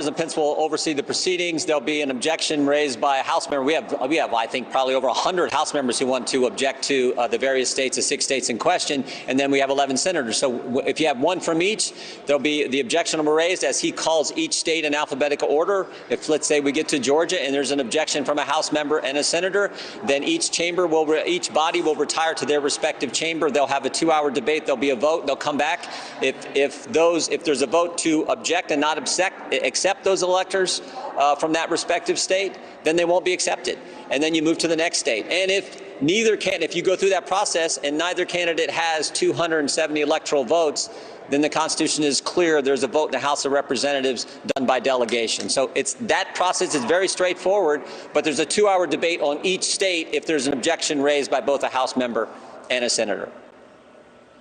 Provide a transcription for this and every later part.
President Pence will oversee the proceedings. There'll be an objection raised by a House member. We have, I think, probably over 100 House members who want to object to the various states, the 6 states in question, and then we have 11 senators. So if you have one from each, there'll be the objection will be raised as he calls each state in alphabetical order. If, let's say, we get to Georgia and there's an objection from a House member and a senator, then each body will retire to their respective chamber. They'll have a 2-hour debate. There'll be a vote. They'll come back. If there's a vote to object and not accept those electors from that respective state, then they won't be accepted. And then you move to the next state. And if you go through that process and neither candidate has 270 electoral votes, then the Constitution is clear. There's a vote in the House of Representatives done by delegation. So that process is very straightforward, but there's a 2-hour debate on each state if there's an objection raised by both a House member and a senator.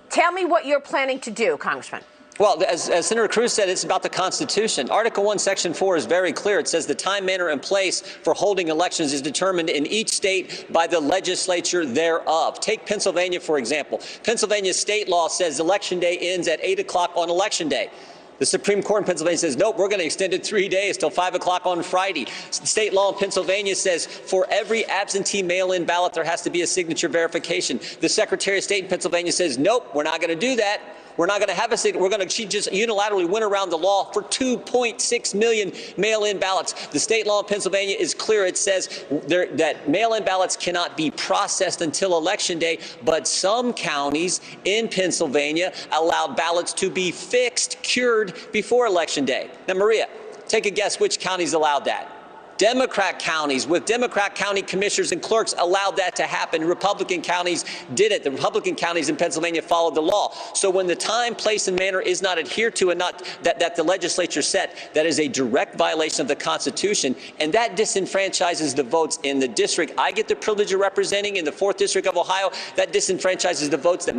Tell me what you're planning to do, Congressman. Well, as Senator Cruz said, it's about the Constitution. Article 1, Section 4 is very clear. It says the time, manner, and place for holding elections is determined in each state by the legislature thereof. Take Pennsylvania, for example. Pennsylvania state law says Election Day ends at 8 o'clock on Election Day. The Supreme Court in Pennsylvania says, nope, we're going to extend it 3 days till 5 o'clock on Friday. State law in Pennsylvania says for every absentee mail-in ballot, there has to be a signature verification. The Secretary of State in Pennsylvania says, nope, we're not going to do that. We're not going to have a signature. She just unilaterally went around the law for 2.6 million mail-in ballots. The state law in Pennsylvania is clear. It says that mail-in ballots cannot be processed until Election Day, but some counties in Pennsylvania allowed ballots to be fixed, cured before Election Day. Now, Maria, take a guess which counties allowed that. Democrat counties with Democrat county commissioners and clerks allowed that to happen. Republican counties did it. The Republican counties in Pennsylvania followed the law. So when the time, place, and manner is not adhered to and not that the legislature set, that is a direct violation of the Constitution, and that disenfranchises the votes in the district I get the privilege of representing in the 4th District of Ohio. That disenfranchises the votes that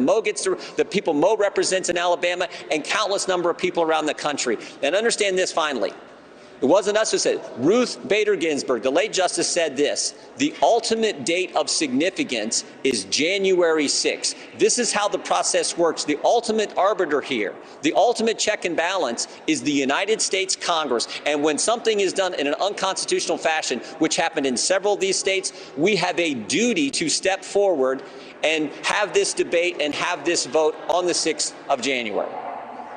the people Mo represents in Alabama and countless number of people around the country. And understand this finally. It wasn't us who said it. Ruth Bader Ginsburg, the late justice, said this: the ultimate date of significance is January 6th. This is how the process works. The ultimate arbiter here, the ultimate check and balance is the United States Congress. And when something is done in an unconstitutional fashion, which happened in several of these states, we have a duty to step forward and have this debate and have this vote on the 6th of January.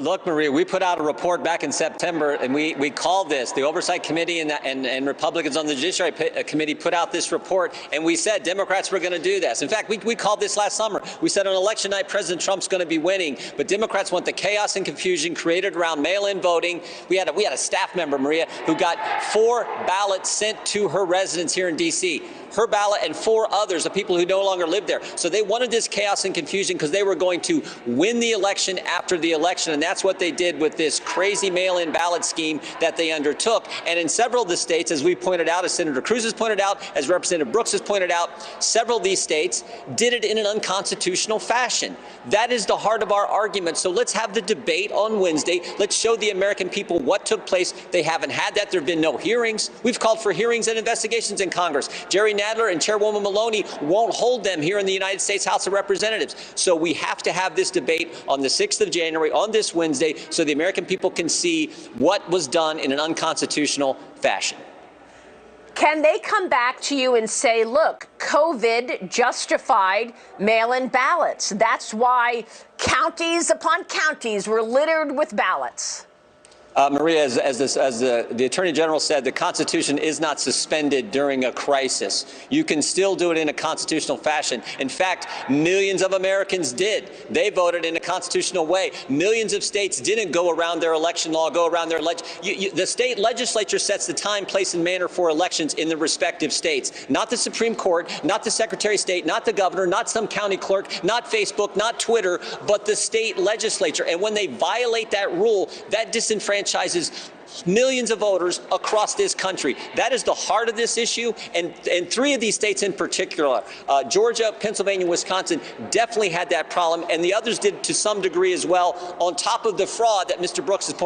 Look, Maria, we put out a report back in September, and we called this. The Oversight Committee and Republicans on the Judiciary Committee put out this report, and we said Democrats were going to do this. In fact, we called this last summer. We said on election night, President Trump's going to be winning, but Democrats want the chaos and confusion created around mail-in voting. We had a staff member, Maria, who got 4 ballots sent to her residence here in D.C., her ballot and 4 others of people who no longer live there. So they wanted this chaos and confusion because they were going to win the election after the election, and that's what they did with this crazy mail-in ballot scheme that they undertook. And in several of the states, as we pointed out, as Senator Cruz has pointed out, as Representative Brooks has pointed out, several of these states did it in an unconstitutional fashion. That is the heart of our argument. So let's have the debate on Wednesday. Let's show the American people what took place. They haven't had that. There have been no hearings. We've called for hearings and investigations in Congress. Jerry Nadler and Chairwoman Maloney won't hold them here in the United States House of Representatives. So we have to have this debate on the 6th of January, on this Wednesday, so the American people can see what was done in an unconstitutional fashion. Can they come back to you and say, look, COVID justified mail-in ballots? That's why counties upon counties were littered with ballots. Maria, as the Attorney General said, the Constitution is not suspended during a crisis. You can still do it in a constitutional fashion. In fact, millions of Americans did. They voted in a constitutional way. Millions of states didn't go around their election law, go around their the state legislature sets the time, place, and manner for elections in the respective states. Not the Supreme Court, not the Secretary of State, not the governor, not some county clerk, not Facebook, not Twitter, but the state legislature. And when they violate that rule, that disenfranchises millions of voters across this country. That is the heart of this issue, and 3 of these states in particular, Georgia, Pennsylvania, Wisconsin, definitely had that problem, and the others did to some degree as well, on top of the fraud that Mr. Brooks has pointed out.